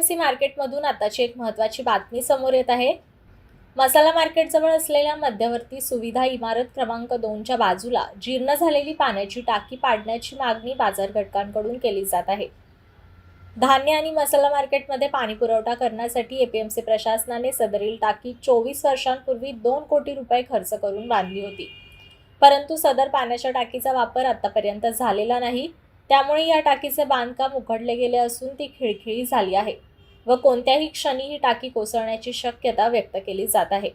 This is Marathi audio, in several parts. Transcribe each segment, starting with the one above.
एपीएमसी मार्केटमधून आताची एक महत्त्वाची बातमी समोर येत आहे। मसाला मार्केटजवळ असलेल्या मध्यवर्ती सुविधा इमारत क्रमांक 2च्या बाजूला जीर्ण झालेली पाण्याची टाकी पाडण्याची मागणी बाजार घटकांकडून केली जात आहे। धान्य आणि मसाला मार्केटमध्ये पाणी पुरवठा करण्यासाठी एपीएमसी प्रशासनाने सदरील टाकी 24 वर्षांपूर्वी 2 कोटी रुपये खर्च करून बांधली होती, परंतु सदर पाण्याच्या टाकीचा वापर आतापर्यंत झालेला नाही। त्यामुळे या टाकीचे बांधकाम उघडले गेले असून ती खिळखिळी झाली आहे व कोणत्याही क्षणी ही टाकी कोसळण्याची शक्यता व्यक्त केली जात आहे।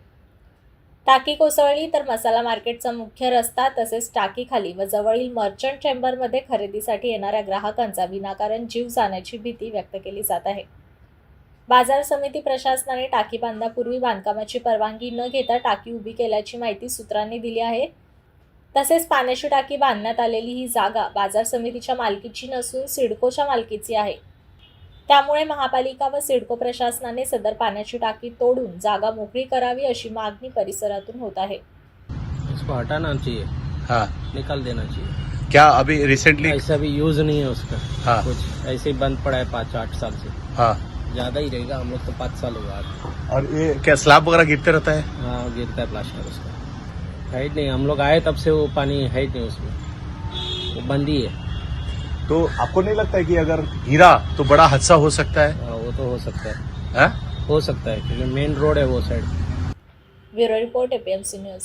टाकी कोसळली तर मसाला मार्केटचा मुख्य रस्ता तसेच टाकीखाली व जवळील मर्चंट चेंबरमध्ये खरेदीसाठी येणाऱ्या ग्राहकांचा विनाकारण जीव जाण्याची भीती व्यक्त केली जात आहे। बाजार समिती प्रशासनाने टाकी बांधण्यापूर्वी बांधकामाची परवानगी न घेता टाकी उभी केल्याची माहिती सूत्रांनी दिली आहे। तसेच पाण्याची टाकी बांधण्यात आलेली ही जागा बाजार समितीच्या मालकीची नसून सिडकोच्या मालकीची आहे। त्यामुळे महापालिका व सिडको प्रशासनाने सदर पाण्याची टाकी तोडून जागा मोकळी करावी अशी मागणी परिसरातून होत आहे। इसको हटाना चाहिए, हाँ, निकाल देना चाहिए। क्या अभी रिसेंटली ऐसा भी यूज नहीं है उसका। हाँ। कुछ ऐसे ही बंद पड़ा है 5-8 साल से। हाँ, ज्यादा ही रहेगा, हम लोग तो 5 साल हुआ आज। और ये क्या स्लैब वगैरह गिरते रहता है? हाँ, गिरता है प्लास्टर उसका। है ही नहीं, हम लोग आए तब से वो पानी है ही नहीं उसमें, वो बंद ही है। तो आपको नहीं लगता है कि अगर गिरा तो बड़ा हादसा हो सकता है? हाँ, वो तो हो सकता है, हाँ? हो सकता है क्योंकि मेन रोड है वो side. Bureau report APMC news.